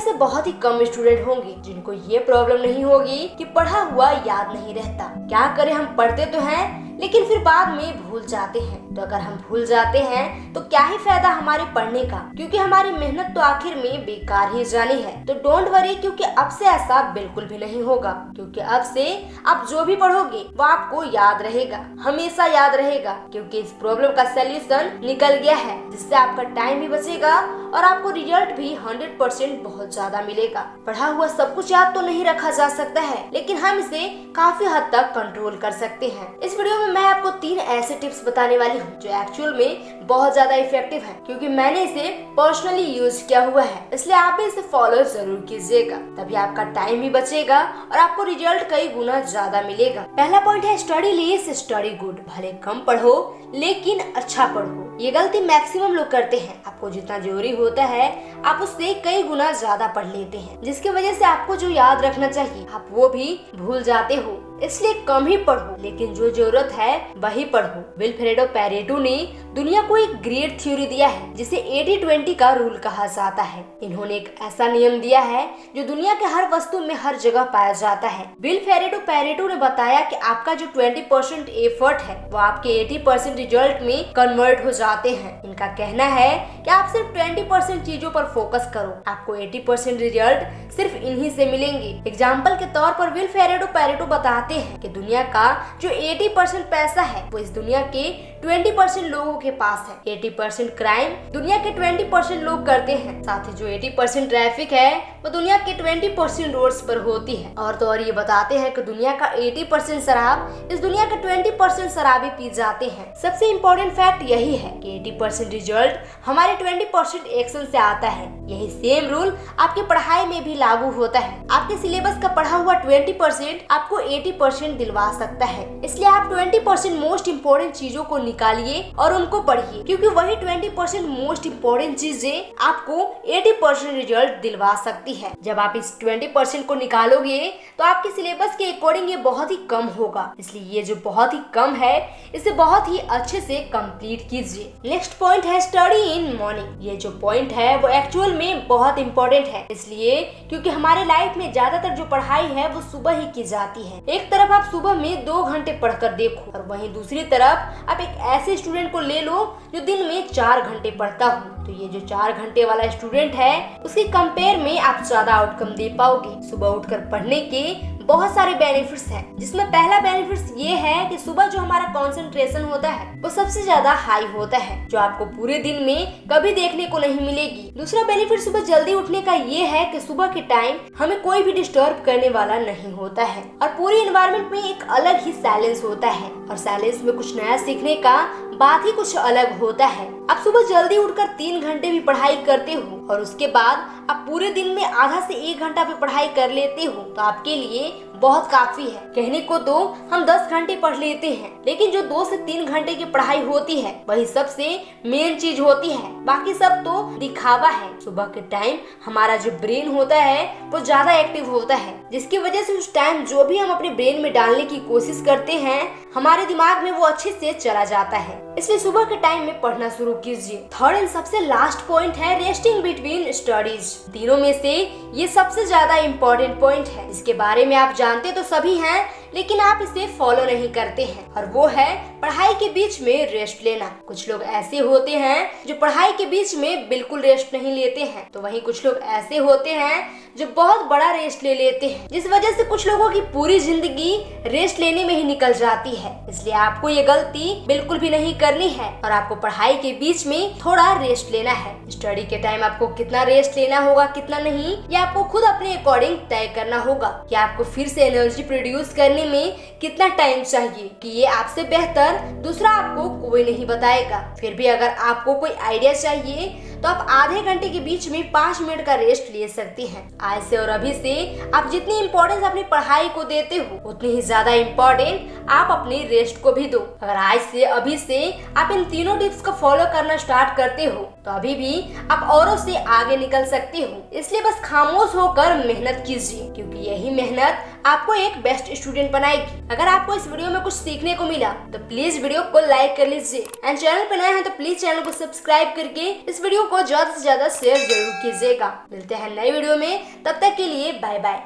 ऐसे बहुत ही कम स्टूडेंट होंगे जिनको ये प्रॉब्लम नहीं होगी कि पढ़ा हुआ याद नहीं रहता। क्या करें, हम पढ़ते तो हैं लेकिन फिर बाद में भूल जाते हैं। तो अगर हम भूल जाते हैं तो क्या ही फायदा हमारे पढ़ने का, क्योंकि हमारी मेहनत तो आखिर में बेकार ही जानी है। तो डोंट वरी, क्योंकि अब से ऐसा बिल्कुल भी नहीं होगा, क्योंकि अब से आप जो भी पढ़ोगे वो आपको याद रहेगा, हमेशा याद रहेगा, क्योंकि इस प्रॉब्लम का सलूशन निकल गया है, जिससे आपका टाइम भी बचेगा और आपको रिजल्ट भी 100% बहुत ज्यादा मिलेगा। पढ़ा हुआ सब कुछ याद तो नहीं रखा जा सकता है, लेकिन हम इसे काफी हद तक कंट्रोल कर सकते हैं। इस वीडियो में मैं आपको 3 ऐसे टिप्स बताने वाली हूँ जो एक्चुअल में बहुत ज्यादा इफेक्टिव है, क्योंकि मैंने इसे पर्सनली यूज किया हुआ है, इसलिए आप भी इसे फॉलो जरूर कीजिएगा, तभी आपका टाइम भी बचेगा और आपको रिजल्ट कई गुना ज्यादा मिलेगा। पहला पॉइंट है स्टडी लेस स्टडी गुड। भले कम पढ़ो लेकिन अच्छा पढ़ो। ये गलती मैक्सिमम लोग करते हैं। आपको जितना जरूरी होता है आप उससे कई गुना ज्यादा पढ़ लेते हैं, जिसकी वजह से आपको जो याद रखना चाहिए आप वो भी भूल जाते हो। इसलिए कम ही पढ़ो, लेकिन जो जरूरत है वही पढ़ो। विल्फ्रेडो पैरेटो ने दुनिया को एक ग्रेट थ्योरी दिया है जिसे 80-20 का रूल कहा जाता है। इन्होंने एक ऐसा नियम दिया है जो दुनिया के हर वस्तु में हर जगह पाया जाता है। विल्फ्रेडो पैरेटो ने बताया कि आपका जो 20% एफर्ट है वो आपके 80% रिजल्ट में कन्वर्ट हो जाते हैं। इनका कहना है कि आप सिर्फ 20% चीजों पर फोकस करो, आपको 80% रिजल्ट सिर्फ इन्हीं से मिलेंगे। एग्जाम्पल के तौर पर विल्फ्रेडो पैरेटो बताते हैं कि दुनिया का जो 80% पैसा है वो इस दुनिया के 20% लोगों के पास है। 80% क्राइम दुनिया के 20% लोग करते हैं। साथ ही जो 80% ट्रैफिक है वो दुनिया के 20% रोड्स पर होती है। और तो और ये बताते हैं कि दुनिया का 80% शराब इस दुनिया के 20% शराबी पी जाते हैं। सबसे इम्पोर्टेंट फैक्ट यही है कि 80% रिजल्ट हमारे 20% एक्शन से आता है। यही सेम रूल आपकी पढ़ाई में भी लागू होता है। आपके सिलेबस का पढ़ा हुआ 20% आपको 80% दिलवा सकता है। इसलिए आप 20% मोस्ट इम्पोर्टेंट चीजों को निकालिए और उनको पढ़िए, क्योंकि वही 20% मोस्ट इम्पोर्टेंट चीजें आपको 80% रिजल्ट दिलवा सकती है। जब आप इस 20% को निकालोगे तो आपके सिलेबस के अकॉर्डिंग ये बहुत ही कम होगा, इसलिए ये जो बहुत ही कम है इसे बहुत ही अच्छे से कंप्लीट कीजिए। नेक्स्ट पॉइंट है स्टडी इन मॉर्निंग। ये जो पॉइंट है वो एक्चुअल में बहुत इम्पोर्टेंट है, इसलिए क्योंकि हमारे लाइफ में ज्यादातर जो पढ़ाई है वो सुबह ही की जाती है। एक तरफ आप सुबह में 2 घंटे पढ़कर देखो और वहीं दूसरी तरफ आप एक ऐसे स्टूडेंट को ले लो जो दिन में 4 घंटे पढ़ता हो। तो ये जो 4 घंटे वाला स्टूडेंट है उसके कंपेयर में आप ज्यादा आउटकम दे पाओगे। सुबह उठकर पढ़ने के बहुत सारे बेनिफिट्स हैं, जिसमें पहला बेनिफिट्स ये है कि सुबह जो हमारा कंसंट्रेशन होता है वो सबसे ज्यादा हाई होता है, जो आपको पूरे दिन में कभी देखने को नहीं मिलेगी। दूसरा बेनिफिट सुबह जल्दी उठने का ये है कि सुबह के टाइम हमें कोई भी डिस्टर्ब करने वाला नहीं होता है और पूरी एनवायरनमेंट में एक अलग ही साइलेंस होता है, और साइलेंस में कुछ नया सीखने का बात ही कुछ अलग होता है। आप सुबह जल्दी उठकर 3 घंटे भी पढ़ाई करते हो और उसके बाद आप पूरे दिन में आधा से 1 घंटा भी पढ़ाई कर लेते हो तो आपके लिए बहुत काफी है। कहने को तो हम 10 घंटे पढ़ लेते हैं, लेकिन जो 2 से 3 घंटे की पढ़ाई होती है वही सबसे मेन चीज होती है, बाकी सब तो दिखावा है। सुबह के टाइम हमारा जो ब्रेन होता है वो ज्यादा एक्टिव होता है, जिसकी वजह से उस टाइम जो भी हम अपने ब्रेन में डालने की कोशिश करते हैं हमारे दिमाग में वो अच्छे से चला जाता है। इसलिए सुबह के टाइम में पढ़ना शुरू कीजिए। थर्ड एंड सबसे लास्ट पॉइंट है रेस्टिंग बिटवीन स्टडीज। तीनों में से ये सबसे ज्यादा इम्पोर्टेंट पॉइंट है, इसके बारे में आप जानते तो सभी हैं लेकिन आप इसे फॉलो नहीं करते हैं, और वो है पढ़ाई के बीच में रेस्ट लेना। कुछ लोग ऐसे होते हैं जो पढ़ाई के बीच में बिल्कुल रेस्ट नहीं लेते हैं, तो वहीं कुछ लोग ऐसे होते हैं जो बहुत बड़ा रेस्ट ले लेते हैं, जिस वजह से कुछ लोगों की पूरी जिंदगी रेस्ट लेने में ही निकल जाती है। इसलिए आपको ये गलती बिल्कुल भी नहीं करनी है और आपको पढ़ाई के बीच में थोड़ा रेस्ट लेना है। स्टडी के टाइम आपको कितना रेस्ट लेना होगा कितना नहीं ये आपको खुद अपने अकॉर्डिंग तय करना होगा कि आपको फिर से एनर्जी प्रोड्यूस करने में कितना टाइम चाहिए, कि ये आपसे बेहतर दूसरा आपको कोई नहीं बताएगा। फिर भी अगर आपको कोई आइडिया चाहिए तो आप आधे घंटे के बीच में 5 मिनट का रेस्ट ले सकती हैं। आज से और अभी से आप जितनी इम्पोर्टेंस अपनी पढ़ाई को देते हो उतनी ही ज्यादा इम्पोर्टेंट आप अपने रेस्ट को भी दो। अगर आज से अभी से आप इन तीनों टिप्स को फॉलो करना स्टार्ट करते हो तो अभी भी आप औरों से आगे निकल सकते हो। इसलिए बस खामोश होकर मेहनत कीजिए, क्योंकि यही मेहनत आपको एक बेस्ट स्टूडेंट बनाएगी। अगर आपको इस वीडियो में कुछ सीखने को मिला तो प्लीज वीडियो को लाइक कर लीजिए, एंड चैनल पर नए हैं तो प्लीज चैनल को सब्सक्राइब करके इस वीडियो को को ज्यादा से ज्यादा शेयर जरूर कीजिएगा। मिलते हैं नई वीडियो में, तब तक के लिए बाय बाय।